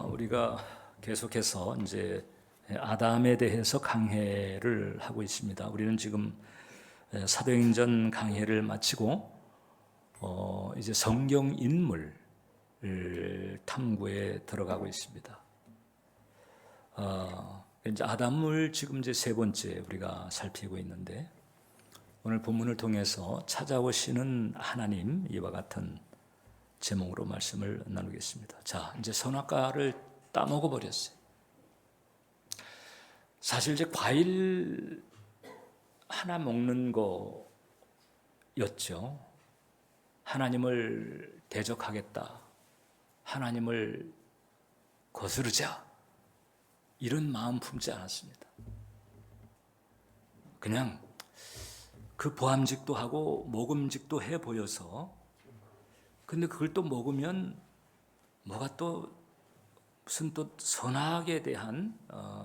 우리가 계속해서 이제 아담에 대해서 강해를 하고 있습니다. 우리는 지금 사도행전 강해를 마치고 이제 성경 인물 탐구에 들어가고 있습니다. 이제 아담을 지금 이제 세 번째 우리가 살피고 있는데, 오늘 본문을 통해서 찾아오시는 하나님, 이와 같은 제목으로 말씀을 나누겠습니다. 이제 선악과를 따먹어 버렸어요. 사실 이제 과일 하나 먹는 거였죠. 하나님을 대적하겠다, 하나님을 거스르자, 이런 마음 품지 않았습니다. 그냥 그 보암직도 하고 먹음직도 해 보여서, 근데 그걸 또 먹으면 뭐가 또 무슨 또 선악에 대한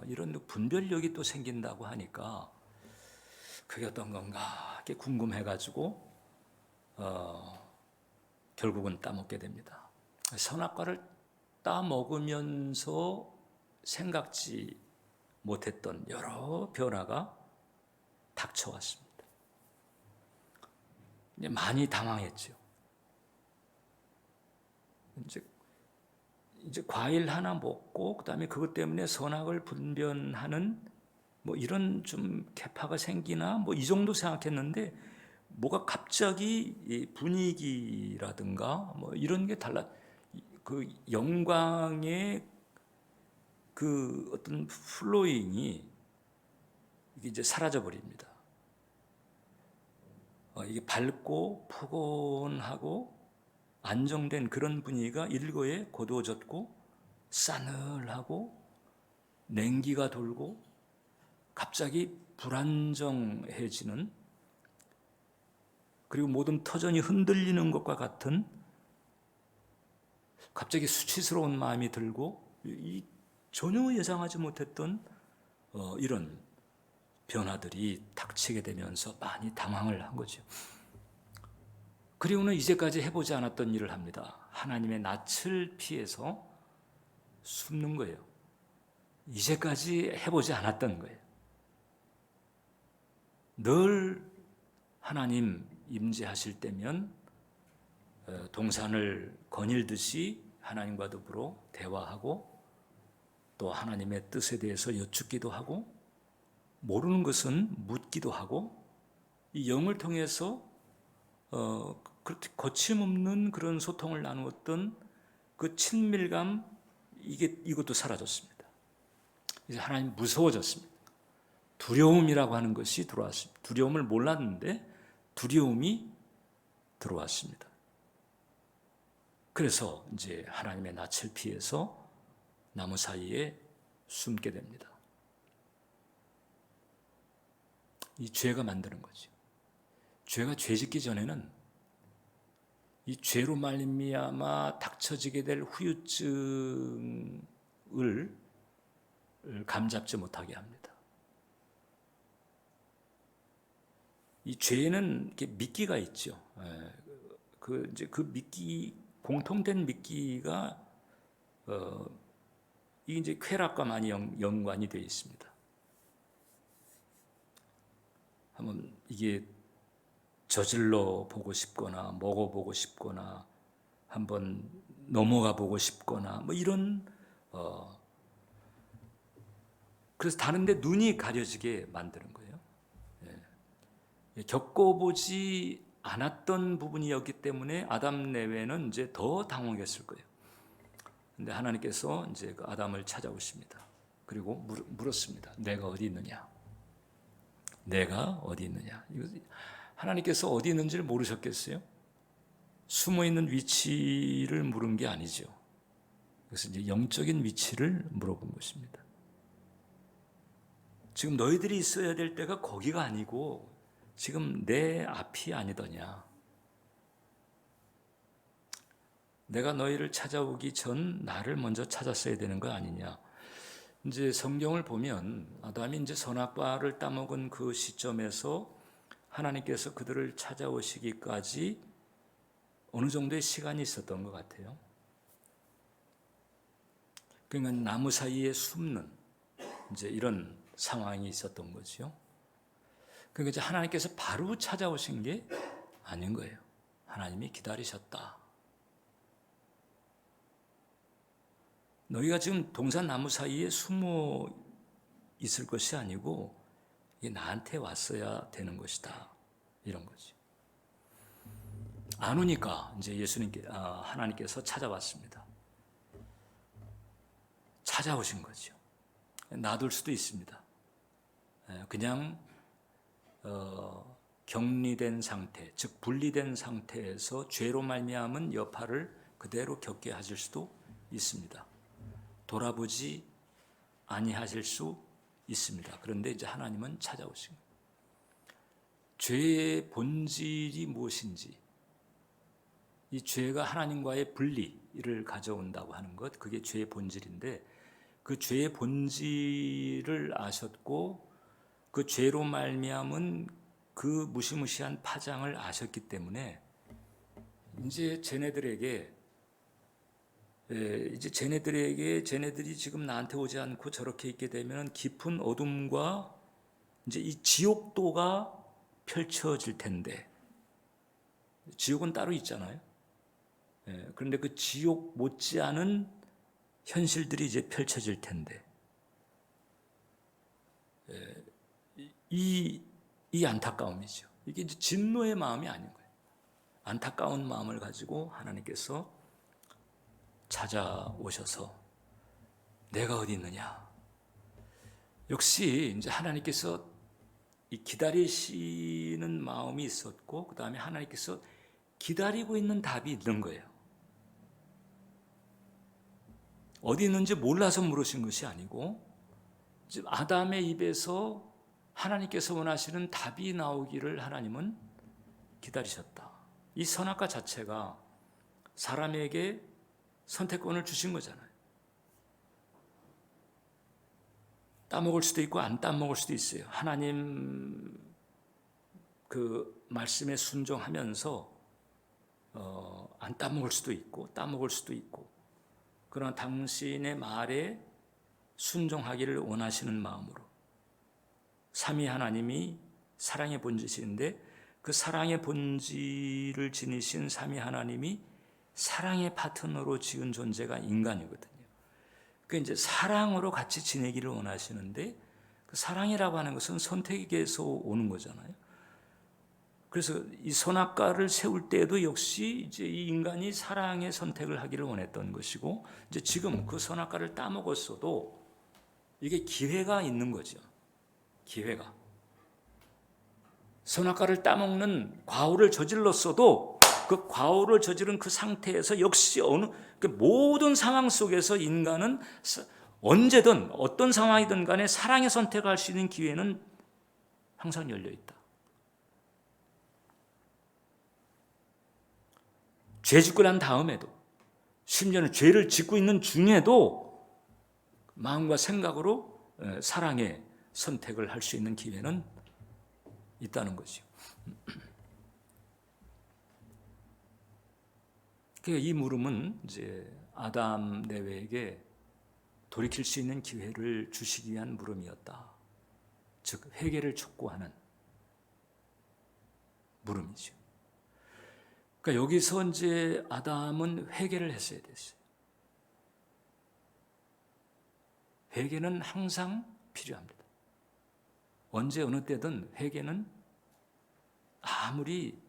이런 분별력이 또 생긴다고 하니까 그게 어떤 건가 이렇게 궁금해가지고 결국은 따먹게 됩니다. 선악과를 따먹으면서 생각지 못했던 여러 변화가 닥쳐왔습니다. 이제 많이 당황했죠. 이제 과일 하나 먹고 그다음에 그것 때문에 선악을 분별하는 뭐 이런 좀 개파가 생기나 뭐 이 정도 생각했는데, 뭐가 갑자기 이 분위기라든가 뭐 이런 게 달라, 그 영광의 그 어떤 플로잉이 이게 이제 사라져 버립니다. 이게 밝고 포근하고 안정된 그런 분위기가 일거에 고도졌고, 싸늘하고 냉기가 돌고 갑자기 불안정해지는, 그리고 모든 터전이 흔들리는 것과 같은 갑자기 수치스러운 마음이 들고, 전혀 예상하지 못했던 이런 변화들이 닥치게 되면서 많이 당황을 한 거죠. 그리고는 이제까지 해보지 않았던 일을 합니다. 하나님의 낯을 피해서 숨는 거예요. 이제까지 해보지 않았던 거예요. 늘 하나님 임재하실 때면 동산을 거닐듯이 하나님과 더불어 대화하고, 또 하나님의 뜻에 대해서 여쭙기도 하고, 모르는 것은 묻기도 하고, 이 영을 통해서 그렇게 거침없는 그런 소통을 나누었던 그 친밀감, 이것도 사라졌습니다. 이제 하나님 무서워졌습니다. 두려움이라고 하는 것이 들어왔습니다. 두려움을 몰랐는데 두려움이 들어왔습니다. 그래서 이제 하나님의 낯을 피해서 나무 사이에 숨게 됩니다. 이 죄가 만드는 거죠. 죄가 죄짓기 전에는 이 죄로 말미암아 닥쳐지게 될 후유증을 감잡지 못하게 합니다. 이 죄에는 이렇게 미끼가 있죠. 그 미끼, 공통된 미끼가 이게 이제 쾌락과 많이 연관이 되어 있습니다. 한번 이게 저질러 보고 싶거나 먹어보고 싶거나 한번 넘어가 보고 싶거나 뭐 이런 그래서 다른데 눈이 가려지게 만드는 거예요. 겪어보지 않았던 부분이었기 때문에 아담 내외는 이제 더 당황했을 거예요. 근데 하나님께서 이제 그 아담을 찾아오십니다. 그리고 물었습니다. 내가 어디 있느냐? 내가 어디 있느냐? 하나님께서 어디 있는지를 모르셨겠어요? 숨어 있는 위치를 물은 게 아니죠. 그래서 이제 영적인 위치를 물어본 것입니다. 지금 너희들이 있어야 될 때가 거기가 아니고 지금 내 앞이 아니더냐? 내가 너희를 찾아오기 전 나를 먼저 찾았어야 되는 거 아니냐? 이제 성경을 보면 아담이 이제 선악과를 따먹은 그 시점에서 하나님께서 그들을 찾아오시기까지 어느 정도의 시간이 있었던 것 같아요. 그러니까 나무 사이에 숨는 이제 이런 상황이 있었던 거죠. 그러니까 이제 하나님께서 바로 찾아오신 게 아닌 거예요. 하나님이 기다리셨다. 너희가 지금 동산 나무 사이에 숨어 있을 것이 아니고 이게 나한테 왔어야 되는 것이다. 이런 거지. 안 오니까 이제 하나님께서 찾아왔습니다. 찾아오신 거죠. 놔둘 수도 있습니다. 그냥 격리된 상태, 즉 분리된 상태에서 죄로 말미암은 여파를 그대로 겪게 하실 수도 있습니다. 돌아보지 아니하실 수 있습니다. 그런데 이제 하나님은 찾아오신 거예요. 죄의 본질이 무엇인지, 이 죄가 하나님과의 분리를 가져온다고 하는 것, 그게 죄의 본질인데 그 죄의 본질을 아셨고 그 죄로 말미암은 그 무시무시한 파장을 아셨기 때문에 이제 쟤네들이 지금 나한테 오지 않고 저렇게 있게 되면 깊은 어둠과 이제 이 지옥도가 펼쳐질 텐데, 지옥은 따로 있잖아요. 그런데 그 지옥 못지않은 현실들이 이제 펼쳐질 텐데, 이 안타까움이죠. 이게 이제 진노의 마음이 아닌 거예요. 안타까운 마음을 가지고 하나님께서 찾아오셔서 내가 어디 있느냐. 역시 이제 하나님께서 이 기다리시는 마음이 있었고, 그 다음에 하나님께서 기다리고 있는 답이 있는 거예요. 어디 있는지 몰라서 물으신 것이 아니고, 아담의 입에서 하나님께서 원하시는 답이 나오기를 하나님은 기다리셨다. 이 선악과 자체가 사람에게 선택권을 주신 거잖아요. 따먹을 수도 있고 안 따먹을 수도 있어요. 하나님 그 말씀에 순종하면서 안 따먹을 수도 있고 따먹을 수도 있고, 그러나 당신의 말에 순종하기를 원하시는 마음으로 삼위 하나님이 사랑의 본질인데 그 사랑의 본질을 지니신 삼위 하나님이 사랑의 파트너로 지은 존재가 인간이거든요. 그 이제 사랑으로 같이 지내기를 원하시는데 그 사랑이라고 하는 것은 선택에서 오는 거잖아요. 그래서 이 선악과를 세울 때에도 역시 이제 이 인간이 사랑의 선택을 하기를 원했던 것이고, 이제 지금 그 선악과를 따먹었어도 이게 기회가 있는 거죠. 기회가. 선악과를 따먹는 과오를 저질렀어도 그 과오를 저지른 그 상태에서 역시 그 모든 상황 속에서 인간은 언제든 어떤 상황이든 간에 사랑의 선택할 수 있는 기회는 항상 열려 있다. 죄 짓고 난 다음에도, 심지어는 죄를 짓고 있는 중에도 마음과 생각으로 사랑의 선택을 할 수 있는 기회는 있다는 거죠. 이 물음은 이제 아담 내외에게 돌이킬 수 있는 기회를 주시기 위한 물음이었다. 즉 회개를 촉구하는 물음이죠. 그러니까 여기서 이제 아담은 회개를 했어야 됐어요. 회개는 항상 필요합니다. 언제 어느 때든 회개는 아무리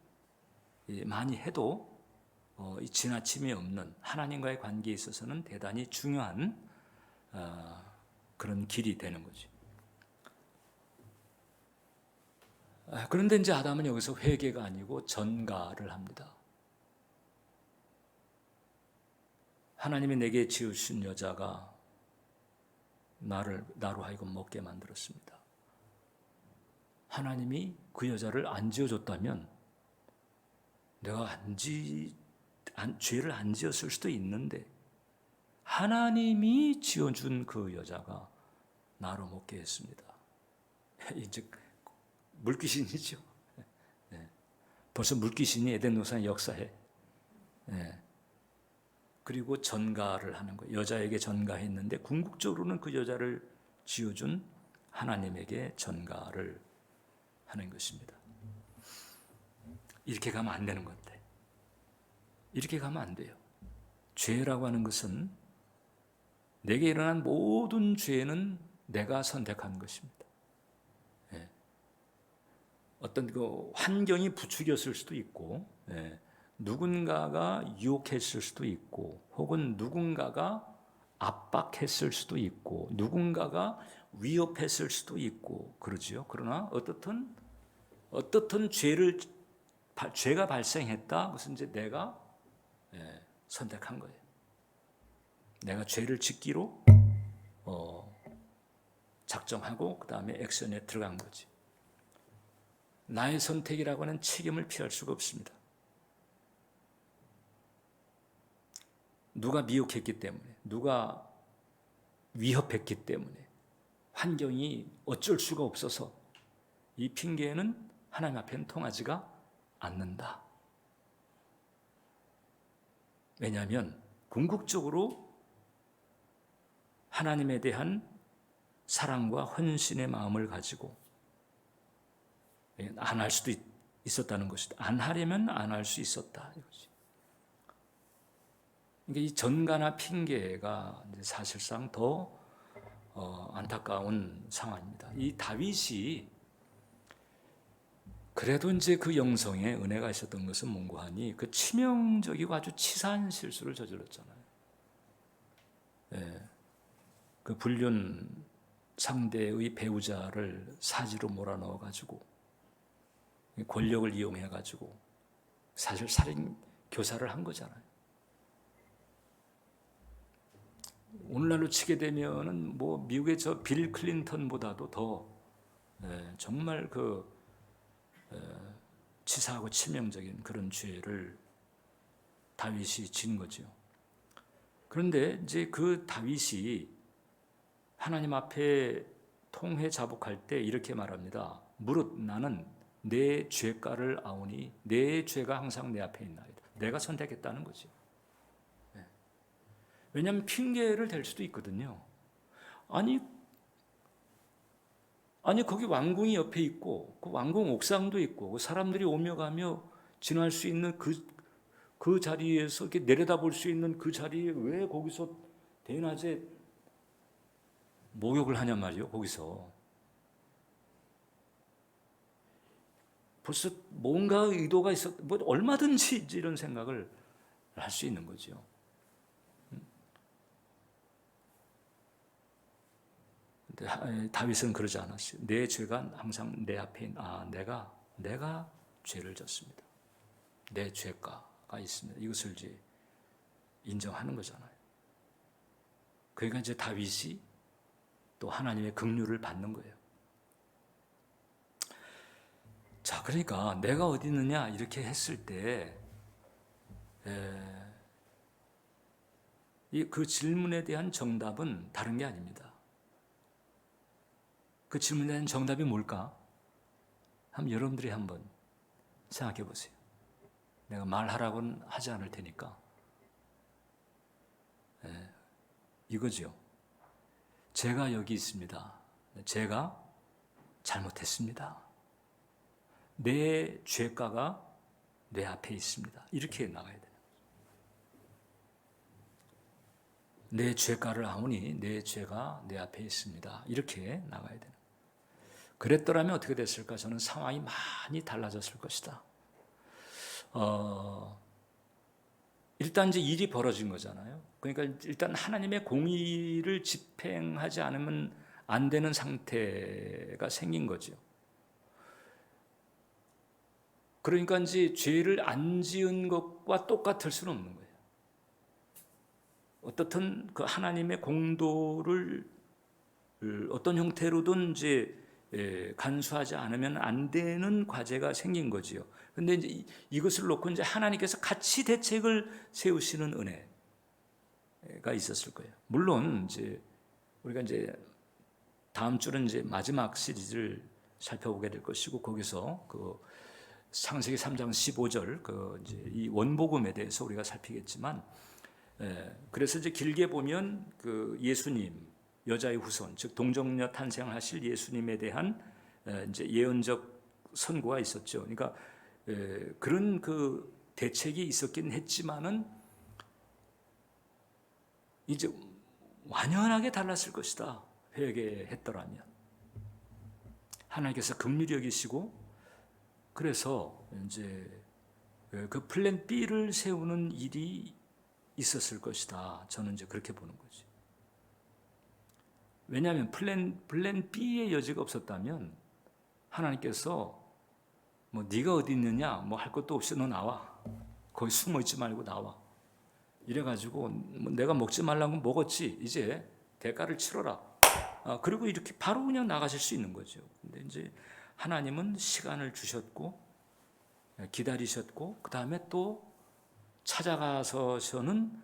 많이 해도 지나침이 없는 하나님과의 관계에 있어서는 대단히 중요한 그런 길이 되는 거죠. 그런데 이제 아담은 여기서 회개가 아니고 전가를 합니다. 하나님이 내게 지으신 여자가 나로 하여금 먹게 만들었습니다. 하나님이 그 여자를 안 지어줬다면 내가 죄를 안 지었을 수도 있는데 하나님이 지어준 그 여자가 나로 먹게 했습니다. 이제 물귀신이죠. 벌써 물귀신이 에덴 동산에 역사해. 그리고 전가를 하는 거예요. 여자에게 전가했는데 궁극적으로는 그 여자를 지어준 하나님에게 전가를 하는 것입니다. 이렇게 가면 안 되는 건데, 이렇게 가면 안 돼요. 죄라고 하는 것은, 내게 일어난 모든 죄는 내가 선택한 것입니다. 예. 어떤 그 환경이 부추겼을 수도 있고, 예. 누군가가 유혹했을 수도 있고, 혹은 누군가가 압박했을 수도 있고, 누군가가 위협했을 수도 있고 그러지요. 그러나 어떻든 죄가 발생했다. 무슨 이제 내가 선택한 거예요. 내가 죄를 짓기로 작정하고 그 다음에 액션에 들어간 거지. 나의 선택이라고 하는 책임을 피할 수가 없습니다. 누가 미혹했기 때문에, 누가 위협했기 때문에, 환경이 어쩔 수가 없어서 이 핑계는 하나님 앞에는 통하지가 않는다. 왜냐하면 궁극적으로 하나님에 대한 사랑과 헌신의 마음을 가지고 안 할 수도 있었다는 것이다. 안 하려면 안 할 수 있었다. 이거지. 그러니까 이 전가나 핑계가 사실상 더 안타까운 상황입니다. 이 다윗이 그래도 이제 그 영성에 은혜가 있었던 것은 뭔가 하니 그 치명적이고 아주 치사한 실수를 저질렀잖아요. 예, 그 불륜 상대의 배우자를 사지로 몰아넣어 가지고 권력을 이용해 가지고 사실 살인 교사를 한 거잖아요. 오늘날로 치게 되면은 뭐 미국의 저 빌 클린턴보다도 더 정말 그 치사하고 치명적인 그런 죄를 다윗이 진 거죠. 그런데 이제 그 다윗이 하나님 앞에 통회 자복할 때 이렇게 말합니다. 무릇 나는 내 죄가를 아오니 내 죄가 항상 내 앞에 있나이다. 내가 선택했다는 거죠. 왜냐하면 핑계를 댈 수도 있거든요. 아니 거기 왕궁이 옆에 있고 그 왕궁 옥상도 있고 그 사람들이 오며 가며 지날 수 있는 그 자리에서 이렇게 내려다볼 수 있는 그 자리에 왜 거기서 대낮에 목욕을 하냔 말이에요. 거기서 벌써 뭔가 의도가 뭐 얼마든지 이런 생각을 할 수 있는 거죠. 다윗은 그러지 않았어요. 내 죄가 항상 내 앞에 내가 죄를 졌습니다. 내 죄가가 있습니다. 이것을 이제 인정하는 거잖아요. 그러니까 이제 다윗이 또 하나님의 긍휼을 받는 거예요. 자, 그러니까 내가 어디 있느냐 이렇게 했을 때 그 질문에 대한 정답은 다른 게 아닙니다. 그 질문에 대한 정답이 뭘까? 여러분들이 한번 생각해 보세요. 내가 말하라고는 하지 않을 테니까. 이거죠. 제가 여기 있습니다. 제가 잘못했습니다. 내 죄가가 내 앞에 있습니다. 이렇게 나가야 돼요. 내 죄가를 아오니 내 죄가 내 앞에 있습니다. 이렇게 나가야 돼요. 그랬더라면 어떻게 됐을까? 저는 상황이 많이 달라졌을 것이다. 일단 이제 일이 벌어진 거잖아요. 그러니까 일단 하나님의 공의를 집행하지 않으면 안 되는 상태가 생긴 거죠. 그러니까 이제 죄를 안 지은 것과 똑같을 수는 없는 거예요. 어떻든 그 하나님의 공도를 어떤 형태로든 이제 간수하지 않으면 안 되는 과제가 생긴 거지요. 근데 이제 이것을 놓고 이제 하나님께서 같이 대책을 세우시는 은혜가 있었을 거예요. 물론 이제 우리가 이제 다음 주는 이제 마지막 시리즈를 살펴보게 될 것이고 거기서 그 창세기 3장 15절 그 이제 이 원복음에 대해서 우리가 살피겠지만 그래서 이제 길게 보면 그 예수님 여자의 후손, 즉 동정녀 탄생하실 예수님에 대한 이제 예언적 선고가 있었죠. 그러니까 그런 그 대책이 있었긴 했지만은 이제 완연하게 달랐을 것이다. 회개했더라면 하나님께서 긍휼히 여기시고 그래서 이제 그 플랜 B를 세우는 일이 있었을 것이다. 저는 이제 그렇게 보는 거지. 왜냐하면 플랜 B의 여지가 없었다면 하나님께서 뭐 네가 어디 있느냐 뭐 할 것도 없이 너 나와. 거기 숨어 있지 말고 나와. 이래가지고 뭐 내가 먹지 말라고 먹었지. 이제 대가를 치러라. 그리고 이렇게 바로 그냥 나가실 수 있는 거죠. 근데 이제 하나님은 시간을 주셨고 기다리셨고 그 다음에 또 찾아가서서는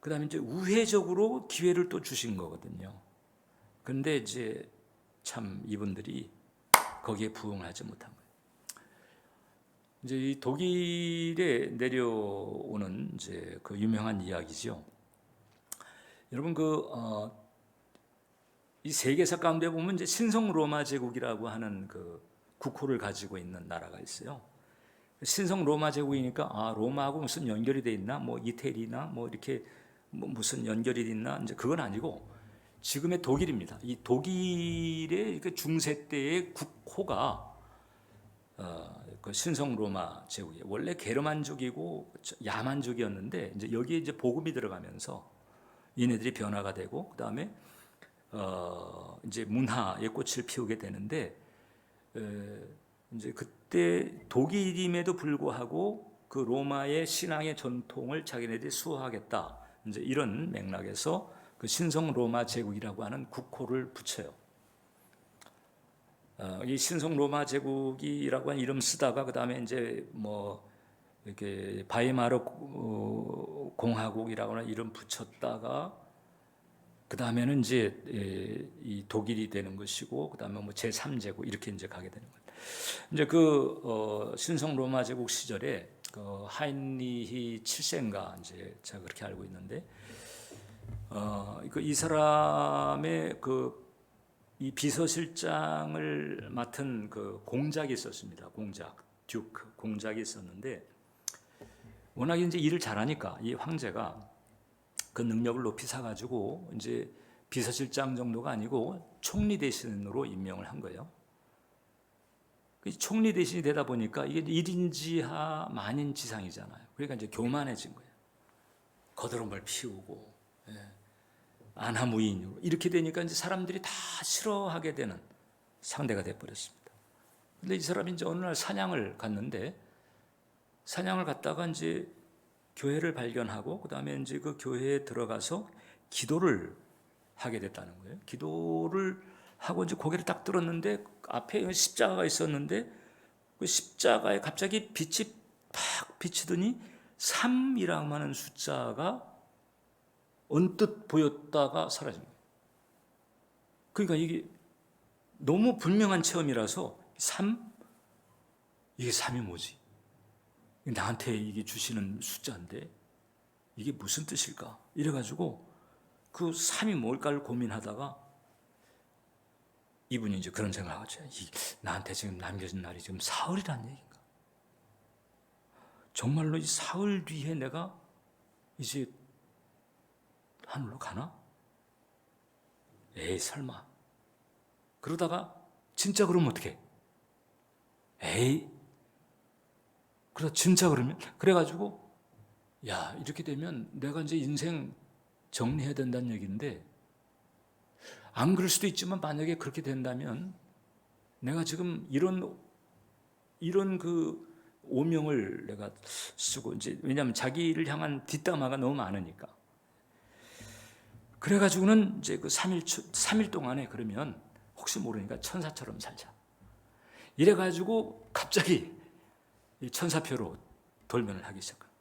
그 다음에 이제 우회적으로 기회를 또 주신 거거든요. 그런데 이제 참 이분들이 거기에 부응하지 못한 거예요. 이제 이 독일에 내려오는 이제 그 유명한 이야기죠. 여러분 이 세계사 가운데 보면 이제 신성 로마 제국이라고 하는 그 국호를 가지고 있는 나라가 있어요. 신성 로마 제국이니까 로마하고 무슨 연결이 돼 있나? 뭐 이태리나 뭐 이렇게 뭐 무슨 연결이 있나? 이제 그건 아니고 지금의 독일입니다. 이 독일의 그 중세 때의 국호가 그 신성 로마 제국이 원래 게르만족이고 야만족이었는데 이제 여기에 이제 복음이 들어가면서 얘네들이 변화가 되고 그 다음에 이제 문화의 꽃을 피우게 되는데 이제 그때 독일임에도 불구하고 그 로마의 신앙의 전통을 자기네들이 수호하겠다. 이제 이런 맥락에서 그 신성 로마 제국이라고 하는 국호를 붙여요. 이 신성 로마 제국이라고 하는 이름 쓰다가 그 다음에 이제 뭐 이렇게 바이마르 공화국이라고 하는 이름 붙였다가 그 다음에는 이제 이 독일이 되는 것이고 그 다음에 뭐 제3제국 이렇게 이제 가게 되는 거예요. 이제 그 신성 로마 제국 시절에 그 하인리히 7세인가 이제 제가 그렇게 알고 있는데 이 사람의 이 비서실장을 맡은 그 공작이 있었습니다. 듀크 공작이 있었는데 워낙 이제 일을 잘하니까 이 황제가 그 능력을 높이 사가지고 이제 비서실장 정도가 아니고 총리 대신으로 임명을 한 거예요. 총리 대신이 되다 보니까 이게 1인지하 만인지상이잖아요. 그러니까 이제 교만해진 거예요. 거드름을 피우고 안하무인으로 이렇게 되니까 이제 사람들이 다 싫어하게 되는 상대가 돼버렸습니다. 근데 이 사람이 이제 어느 날 사냥을 갔는데 사냥을 갔다가 이제 교회를 발견하고 그 다음에 이제 그 교회에 들어가서 기도를 하게 됐다는 거예요. 기도를 하고 이제 고개를 딱 들었는데 앞에 십자가가 있었는데 그 십자가에 갑자기 빛이 팍 비치더니 3이라고 하는 숫자가 언뜻 보였다가 사라진 거예요. 그러니까 이게 너무 분명한 체험이라서 이게 3이 뭐지? 나한테 이게 주시는 숫자인데 이게 무슨 뜻일까? 이래가지고 그 3이 뭘까를 고민하다가 이분이 이제 그런 생각을 하죠. 나한테 지금 남겨진 날이 지금 사흘이란 얘기인가? 정말로 이 사흘 뒤에 내가 이제 하늘로 가나? 에이 설마. 그러다가 진짜 그러면 어떡해? 에이 그러다 진짜 그러면 그래가지고 야 이렇게 되면 내가 이제 인생 정리해야 된다는 얘기인데 안 그럴 수도 있지만 만약에 그렇게 된다면 내가 지금 이런 그 오명을 내가 쓰고 이제 왜냐하면 자기를 향한 뒷담화가 너무 많으니까 그래가지고는 이제 그 3일 동안에 그러면 혹시 모르니까 천사처럼 살자 이래가지고 갑자기 이 천사표로 돌면을 하기 시작합니다.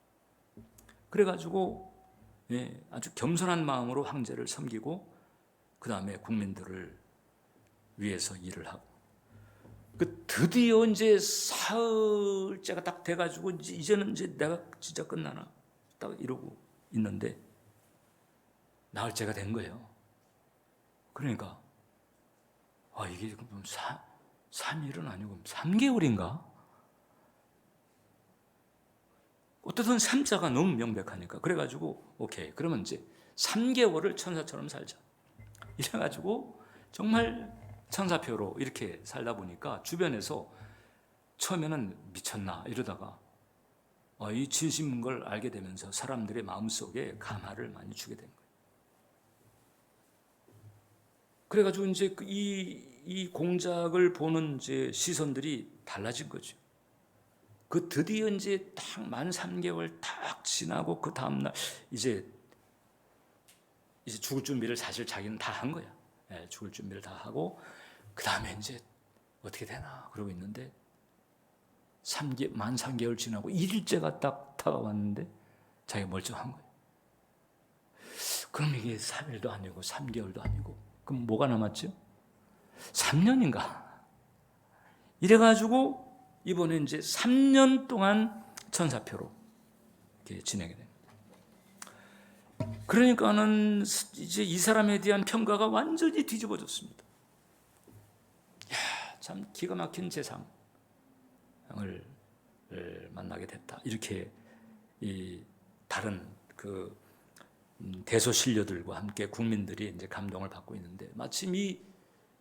그래가지고 아주 겸손한 마음으로 황제를 섬기고 그 다음에 국민들을 위해서 일을 하고 드디어 이제 사흘째가 딱 돼가지고 이제는 이제 내가 진짜 끝나나 딱 이러고 있는데 나흘째가 된 거예요. 그러니까 이게 3일은 아니고 3개월인가? 어떻든 3자가 너무 명백하니까 그래가지고 오케이, 그러면 이제 3개월을 천사처럼 살자. 이래가지고 정말 천사표로 이렇게 살다 보니까 주변에서 처음에는 미쳤나 이러다가 이 진심인 걸 알게 되면서 사람들의 마음속에 감화를 많이 주게 된 거예요. 그래가지고 이제 이 공작을 보는 이제 시선들이 달라진 거죠. 그 드디어 이제 딱 만 3개월 딱 지나고 그 다음날 이제 죽을 준비를 사실 자기는 다 한 거야. 죽을 준비를 다 하고 그 다음에 이제 어떻게 되나 그러고 있는데 만 3개월 지나고 1일째가 딱 다가왔는데 자기가 멀쩡한 거예요. 그럼 이게 3일도 아니고 3개월도 아니고 그럼 뭐가 남았죠? 3년인가? 이래가지고 이번에 이제 3년 동안 천사표로 이렇게 지내게 됩니다. 그러니까는 이제 이 사람에 대한 평가가 완전히 뒤집어졌습니다. 참 기가 막힌 재상을 만나게 됐다. 이렇게 이 다른 그 대소신료들과 함께 국민들이 이제 감동을 받고 있는데 마침 이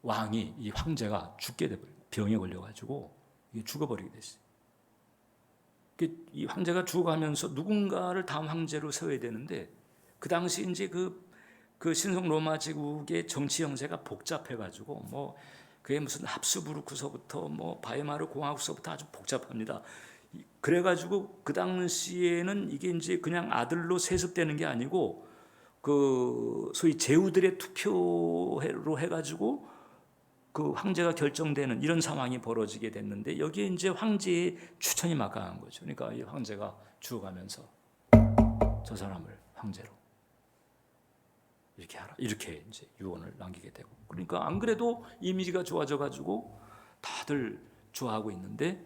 왕이 이 황제가 죽게 돼 버려요. 병에 걸려가지고 죽어버리게 됐어요. 이 황제가 죽어가면서 누군가를 다음 황제로 세워야 되는데 그 당시 이제 그 신성 로마 제국의 정치 형세가 복잡해가지고 그게 무슨 합스부르크서부터 바이마르 공화국서부터 아주 복잡합니다. 그래가지고 그 당시에는 이게 이제 그냥 아들로 세습되는 게 아니고 그 소위 제후들의 투표로 해가지고 그 황제가 결정되는 이런 상황이 벌어지게 됐는데 여기에 이제 황제의 추천이 막강한 거죠. 그러니까 이 황제가 죽어가면서 저 사람을 황제로 이렇게 하라, 이렇게 이제 유언을 남기게 되고, 그러니까 안 그래도 이미지가 좋아져가지고 다들 좋아하고 있는데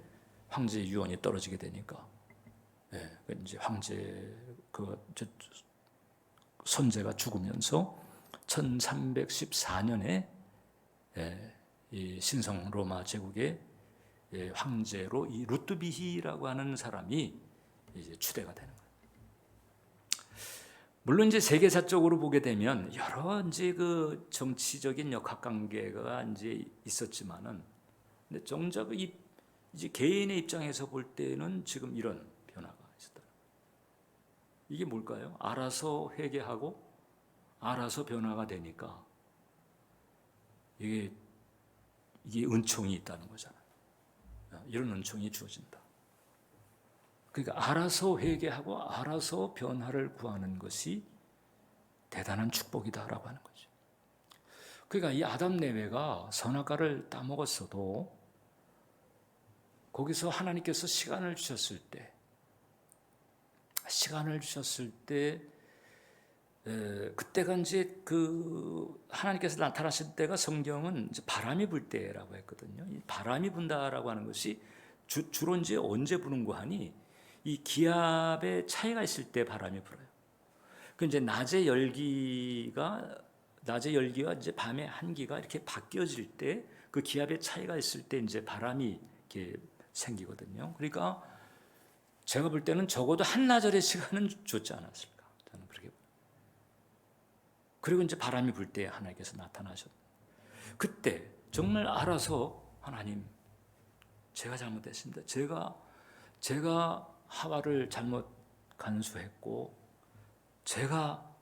황제의 유언이 떨어지게 되니까 이제 황제 선제가 죽으면서 1314년에 이 신성 로마 제국의 황제로 이 루뚜비히라고 하는 사람이 이제 추대가 되는 거예요. 물론 이제 세계사적으로 보게 되면 여러 이제 그 정치적인 역학관계가 이제 있었지만은, 근데 정작 이제 개인의 입장에서 볼 때는 지금 이런 변화가 있었다. 이게 뭘까요? 알아서 회개하고 알아서 변화가 되니까 이게 은총이 있다는 거잖아요. 이런 은총이 주어진다. 그러니까 알아서 회개하고 알아서 변화를 구하는 것이 대단한 축복이다라고 하는 거죠. 그러니까 이 아담 내외가 선악과를 따먹었어도 거기서 하나님께서 시간을 주셨을 때 그때가 이제 그 하나님께서 나타나실 때가 성경은 이제 바람이 불 때라고 했거든요. 이 바람이 분다라고 하는 것이 주로 이제 언제 부는 거 하니 이 기압의 차이가 있을 때 바람이 불어요. 그 이제 낮의 열기가 이제 밤의 한기가 이렇게 바뀌어질 때 그 기압의 차이가 있을 때 이제 바람이 이렇게 생기거든요. 그러니까 제가 볼 때는 적어도 한나절의 시간은 줬지 않았을까, 저는 그렇게 봐요. 그리고 이제 바람이 불 때 하나님께서 나타나셨. 그때 정말 알아서 하나님, 제가 잘못했습니다. 제가 하와를 잘못 간수했고 제가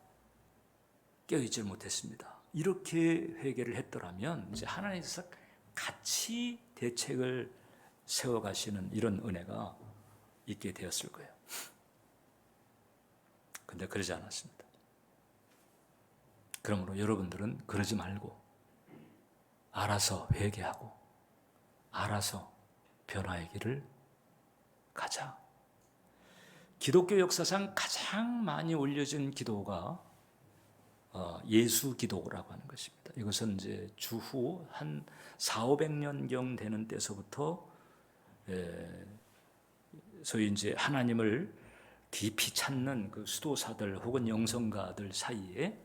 깨어있지 못했습니다. 이렇게 회개를 했더라면 이제 하나님께서 같이 대책을 세워가시는 이런 은혜가 있게 되었을 거예요. 근데 그러지 않았습니다. 그러므로 여러분들은 그러지 말고 알아서 회개하고 알아서 변화의 길을 가자. 기독교 역사상 가장 많이 올려진 기도가 예수 기도라고 하는 것입니다. 이것은 이제 주후 한 400~500년경 되는 때서부터 소위 이제 하나님을 깊이 찾는 그 수도사들 혹은 영성가들 사이에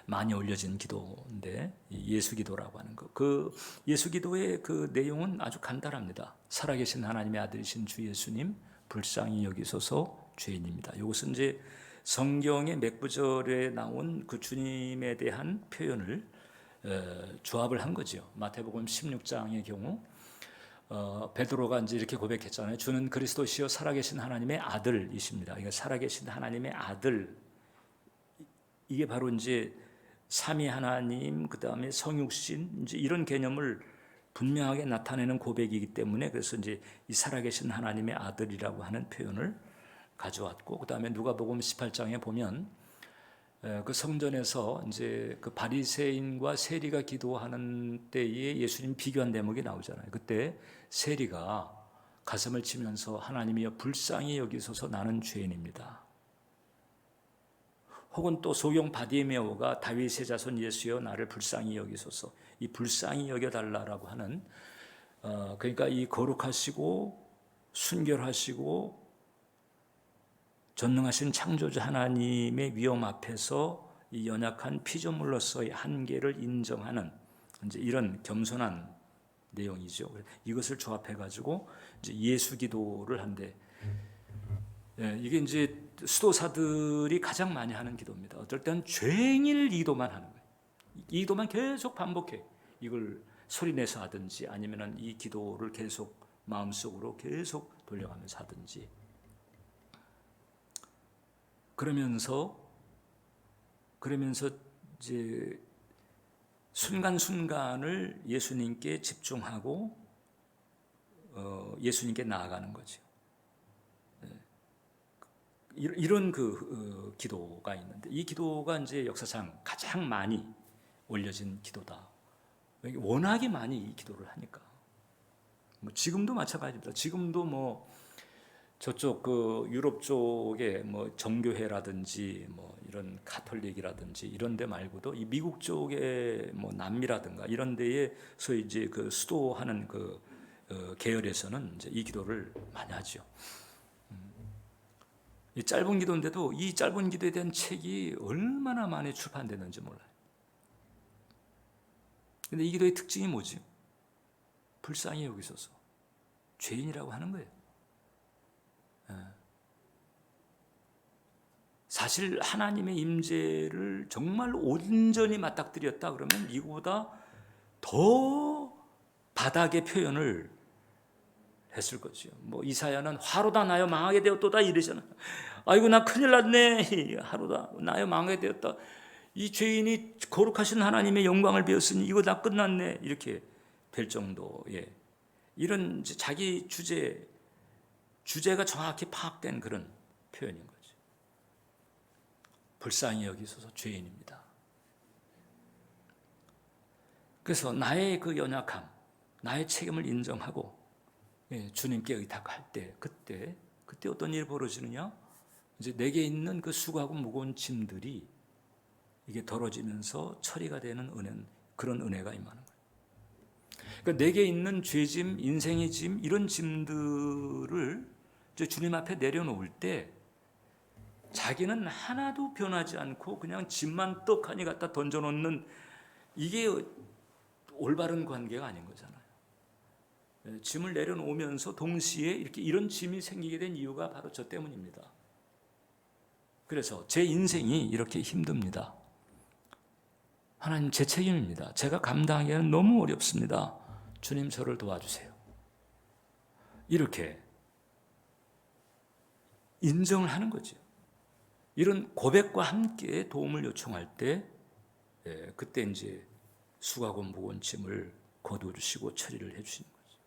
많이 올려진 기도인데 예수기도라고 하는 거. 그 예수기도의 그 내용은 아주 간단합니다. 살아계신 하나님의 아들이신 주 예수님 불쌍히 여기소서 죄인입니다. 이것은 이제 성경의 몇 구절에 나온 그 주님에 대한 표현을 조합을 한 거죠. 마태복음 16장의 경우 베드로가 이제 이렇게 고백했잖아요. 주는 그리스도시요 살아계신 하나님의 아들이십니다. 그러니까 살아계신 하나님의 아들, 이게 바로 이제 삼위 하나님, 그 다음에 성육신, 이제 이런 개념을 분명하게 나타내는 고백이기 때문에 그래서 이제 이 살아계신 하나님의 아들이라고 하는 표현을 가져왔고, 그 다음에 누가복음 18장에 보면 그 성전에서 이제 그 바리새인과 세리가 기도하는 때에 예수님 비교한 대목이 나오잖아요. 그때 세리가 가슴을 치면서 하나님이여 불쌍히 여기소서 나는 죄인입니다. 혹은 또 소경 바디메오가 다윗의 자손 예수여 나를 불쌍히 여기소서, 이 불쌍히 여겨달라라고 하는 그러니까 이 거룩하시고 순결하시고 전능하신 창조주 하나님의 위엄 앞에서 이 연약한 피조물로서의 한계를 인정하는 이제 이런 겸손한 내용이죠. 이것을 조합해 가지고 이제 예수 기도를 한데, 이게 이제 수도사들이 가장 많이 하는 기도입니다. 어떨 때는 종일 이 기도만 하는 거예요. 이 기도만 계속 반복해. 이걸 소리내서 하든지 아니면은 이 기도를 계속 마음속으로 계속 돌려가면서 하든지. 그러면서 이제 순간순간을 예수님께 집중하고 예수님께 나아가는 거죠. 이런 그 기도가 있는데, 이 기도가 이제 역사상 가장 많이 올려진 기도다. 워낙에 많이 이 기도를 하니까. 뭐 지금도 마찬가지입니다. 지금도 뭐 저쪽 그 유럽 쪽에 뭐 정교회라든지 뭐 이런 가톨릭이라든지 이런 데 말고도 이 미국 쪽에 뭐 남미라든가 이런 데에서 이제 그 수도하는 그 계열에서는 이제 이 기도를 많이 하죠. 이 짧은 기도인데도 이 짧은 기도에 대한 책이 얼마나 많이 출판됐는지 몰라요. 근데 이 기도의 특징이 뭐지? 불쌍히 여기소서 죄인이라고 하는 거예요. 사실 하나님의 임재를 정말 온전히 맞닥뜨렸다 그러면 이거보다 더 바닥의 표현을 했을 거죠. 뭐 이사야는 화로다 나여 망하게 되었도다 이러잖아. 아이고 나 큰일 났네. 하루다 나여 망하게 되었다. 이 죄인이 거룩하신 하나님의 영광을 배웠으니 이거 다 끝났네. 이렇게 될 정도의 이런 자기 주제가 정확히 파악된 그런 표현인 거죠. 불쌍히 여기소서 죄인입니다. 그래서 나의 그 연약함, 나의 책임을 인정하고 주님께 의탁할 때 그때 어떤 일이 벌어지느냐? 이제 내게 있는 그 수고하고 무거운 짐들이 이게 덜어지면서 처리가 되는 그런 은혜가 임하는 거예요. 그러니까 내게 있는 죄짐, 인생의 짐 이런 짐들을 이제 주님 앞에 내려놓을 때 자기는 하나도 변하지 않고 그냥 짐만 떡하니 갖다 던져놓는, 이게 올바른 관계가 아닌 거잖아요. 짐을 내려놓으면서 동시에 이렇게 이런 짐이 생기게 된 이유가 바로 저 때문입니다. 그래서 제 인생이 이렇게 힘듭니다. 하나님 제 책임입니다. 제가 감당하기에는 너무 어렵습니다. 주님 저를 도와주세요. 이렇게 인정을 하는 거죠. 이런 고백과 함께 도움을 요청할 때 그때 이제 수고하고 무거운 짐을 거두어 주시고 처리를 해 주시는 거죠.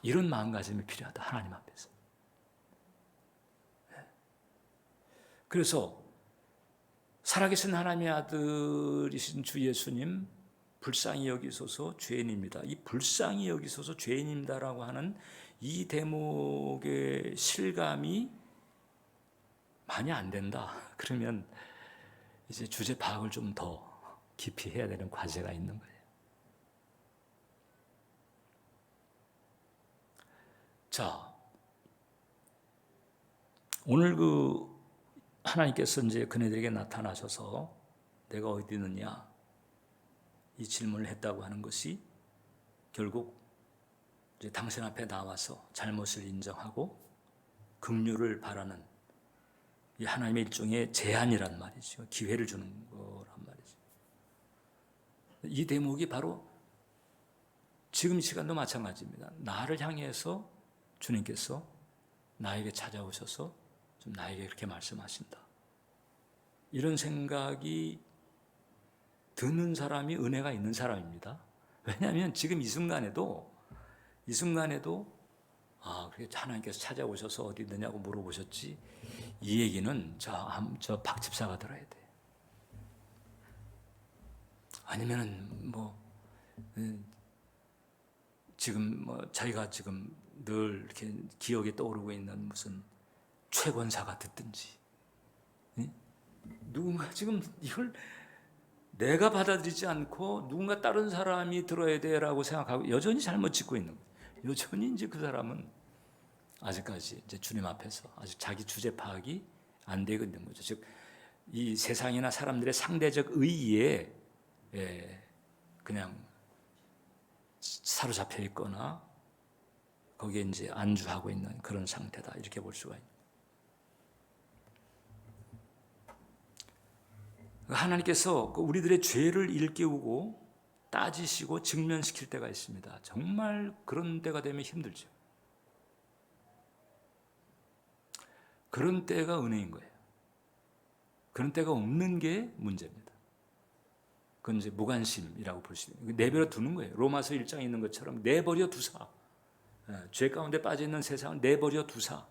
이런 마음가짐이 필요하다, 하나님 앞에서. 그래서 살아계신 하나님의 아들이신 주 예수님 불쌍히 여기소서 죄인입니다. 이 불쌍히 여기소서 죄인입니다라고 하는 이 대목의 실감이 많이 안 된다. 그러면 이제 주제 파악을 좀 더 깊이 해야 되는 과제가 있는 거예요. 자, 오늘 그 하나님께서 이제 그네들에게 나타나셔서 내가 어디 있느냐 이 질문을 했다고 하는 것이 결국 이제 당신 앞에 나와서 잘못을 인정하고 긍휼을 바라는 이 하나님의 일종의 제안이란 말이죠. 기회를 주는 거란 말이죠. 이 대목이 바로 지금 이 시간도 마찬가지입니다. 나를 향해서 주님께서 나에게 찾아오셔서 좀 나에게 그렇게 말씀하신다. 이런 생각이 드는 사람이 은혜가 있는 사람입니다. 왜냐하면 지금 이 순간에도 그게 하나님께서 찾아오셔서 어디 있느냐고 물어보셨지. 이 얘기는 저 박 집사가 들어야 돼. 아니면은 지금 자기가 지금 늘 이렇게 기억에 떠오르고 있는 무슨 최권사가 듣든지. 누군가 지금 이걸 내가 받아들이지 않고 누군가 다른 사람이 들어야 돼라고 생각하고 여전히 잘못 짓고 있는 거예요. 여전히 이제 그 사람은 아직까지 이제 주님 앞에서 아직 자기 주제 파악이 안 되고 있는 거죠. 즉, 이 세상이나 사람들의 상대적 의의에 그냥 사로잡혀 있거나 거기에 이제 안주하고 있는 그런 상태다. 이렇게 볼 수가 있습니다. 하나님께서 우리들의 죄를 일깨우고 따지시고 직면시킬 때가 있습니다. 정말 그런 때가 되면 힘들죠. 그런 때가 은혜인 거예요. 그런 때가 없는 게 문제입니다. 그건 이제 무관심이라고 볼 수 있는, 내버려 두는 거예요. 로마서 1장에 있는 것처럼 내버려 두사. 죄 가운데 빠져 있는 세상을 내버려 두사.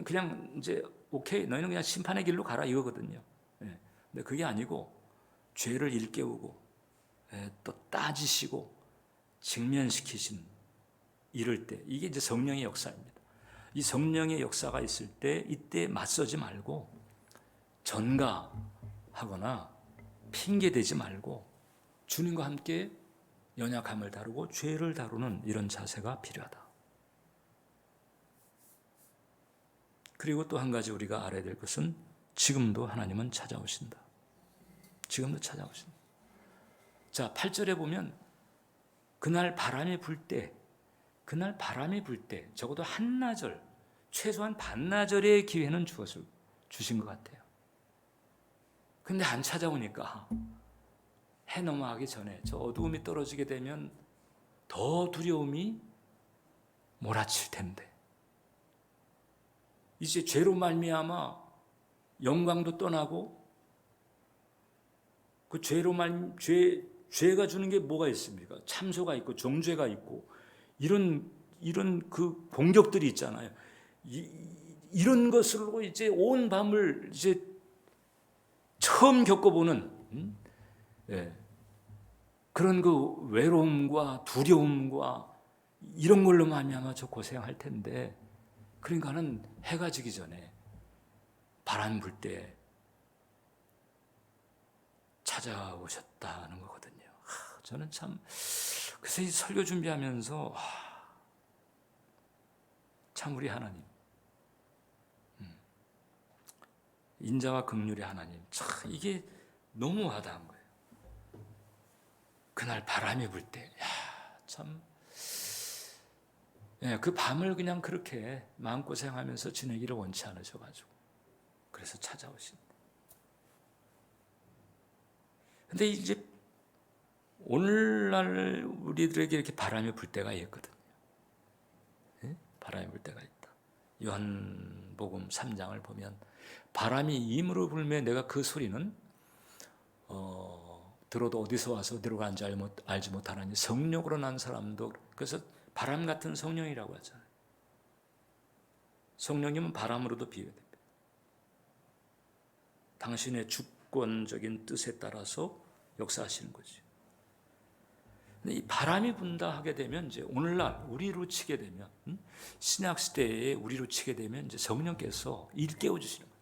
그냥 이제 오케이, 너희는 그냥 심판의 길로 가라 이거거든요. 근데 그게 아니고 죄를 일깨우고 또 따지시고 직면시키신 이럴 때, 이게 이제 성령의 역사입니다. 이 성령의 역사가 있을 때 이때 맞서지 말고 전가하거나 핑계대지 말고 주님과 함께 연약함을 다루고 죄를 다루는 이런 자세가 필요하다. 그리고 또 한 가지 우리가 알아야 될 것은 지금도 하나님은 찾아오신다. 지금도 찾아오신다. 자, 8절에 보면 그날 바람이 불 때, 적어도 한나절, 최소한 반나절의 기회는 주신 것 같아요. 근데 안 찾아오니까 해 넘어가기 전에 저 어두움이 떨어지게 되면 더 두려움이 몰아칠 텐데, 이제 죄로 말미암아 영광도 떠나고 그 죄가 주는 게 뭐가 있습니까? 참소가 있고 정죄가 있고 이런 그 공격들이 있잖아요. 이런 것으로 이제 온 밤을 이제 처음 겪어보는 그런 그 외로움과 두려움과 이런 걸로 말미암아 저 고생할 텐데, 그러니까는 해가 지기 전에 바람 불 때 찾아오셨다는 거거든요. 저는 참 그래서 이 설교 준비하면서 참 우리 하나님, 인자와 긍휼의 하나님, 참 이게 너무 와닿은 거예요. 그날 바람이 불 때, 참, 그 밤을 그냥 그렇게 마음고생하면서 지내기를 원치 않으셔가지고 그래서 찾아오신다. 근데 이제 오늘날 우리들에게 이렇게 바람이 불 때가 있거든요. 바람이 불 때가 있다. 요한복음 3장을 보면 바람이 임으로 불매 내가 그 소리는 들어도 어디서 와서 어디로 가는지 알지 못하나니 성령으로 난 사람도, 그래서 바람 같은 성령이라고 하잖아요. 성령님은 바람으로도 비유됩니다. 당신의 주권적인 뜻에 따라서 역사하시는 거죠. 근데 이 바람이 분다 하게 되면 이제 오늘날 우리로 치게 되면, 신약 시대에 우리로 치게 되면 이제 성령께서 일깨워 주시는 거예요.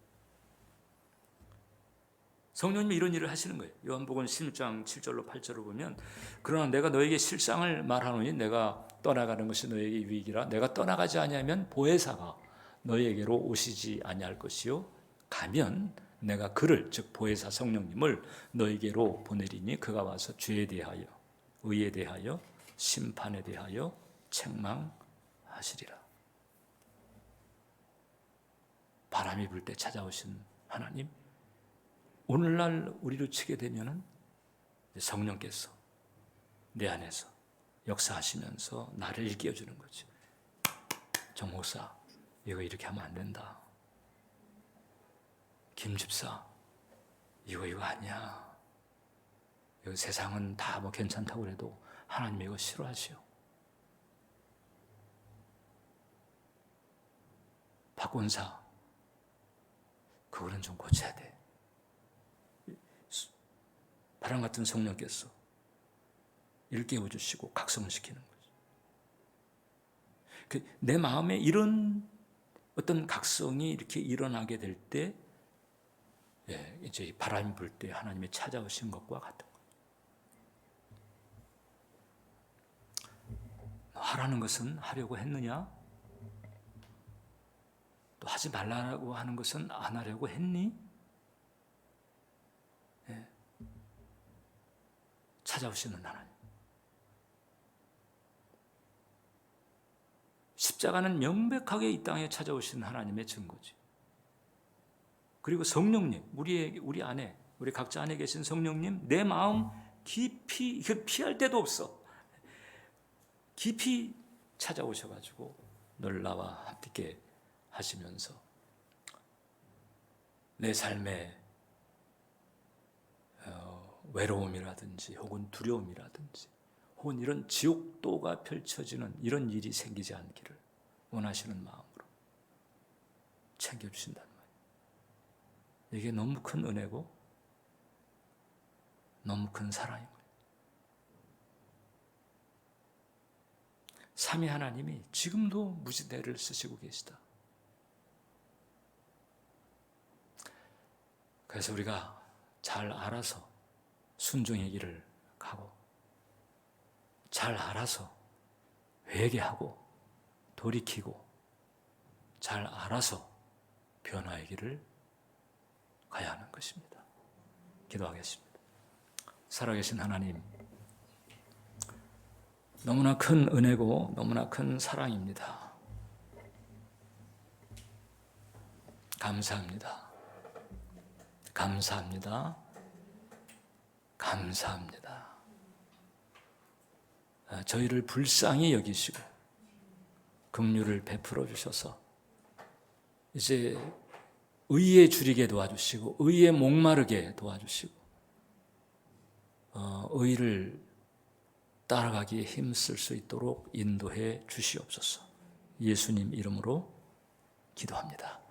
성령님이 이런 일을 하시는 거예요. 요한복음 16장 7절로 8절을 보면 그러나 내가 너에게 실상을 말하노니 내가 떠나가는 것이 너에게 유익이라. 내가 떠나가지 아니하면 보혜사가 너에게로 오시지 아니할 것이요 가면 내가 그를, 즉 보혜사 성령님을 너에게로 보내리니 그가 와서 죄에 대하여, 의에 대하여, 심판에 대하여 책망하시리라. 바람이 불 때 찾아오신 하나님, 오늘날 우리를 치게 되면은 성령께서 내 안에서 역사하시면서 나를 일깨워주는 거죠. 정 목사, 이거 이렇게 하면 안 된다. 김 집사, 이거 아니야. 이거 세상은 다 뭐 괜찮다고 그래도 하나님 이거 싫어하시오. 박원사, 그거는 좀 고쳐야 돼. 바람 같은 성령께서 일깨워 주시고 각성시키는 거죠. 내 마음에 이런 어떤 각성이 이렇게 일어나게 될 때, 이제 바람이 불 때 하나님이 찾아오신 것과 같은 거예요. 하라는 것은 하려고 했느냐? 또 하지 말라고 하는 것은 안 하려고 했니? 찾아오시는 하나님. 십자가는 명백하게 이 땅에 찾아오신 하나님의 증거지. 그리고 성령님, 우리 안에, 우리 각자 안에 계신 성령님, 내 마음 깊이, 피할 데도 없어. 깊이 찾아오셔가지고 널 나와 함께 하시면서 내 삶의 외로움이라든지 혹은 두려움이라든지 혹은 이런 지옥도가 펼쳐지는 이런 일이 생기지 않기를 원하시는 마음으로 챙겨주신다는 말이에요. 이게 너무 큰 은혜고 너무 큰 사랑인 거예요. 삼위 하나님이 지금도 무지대를 쓰시고 계시다. 그래서 우리가 잘 알아서 순종의 길을 가고 잘 알아서 회개하고 돌이키고 잘 알아서 변화의 길을 가야 하는 것입니다. 기도하겠습니다. 살아계신 하나님, 너무나 큰 은혜고 너무나 큰 사랑입니다. 감사합니다. 감사합니다. 감사합니다. 저희를 불쌍히 여기시고 긍휼을 베풀어 주셔서 이제 의에 줄이게 도와주시고 의에 목마르게 도와주시고 의를 따라가기에 힘쓸 수 있도록 인도해 주시옵소서. 예수님 이름으로 기도합니다.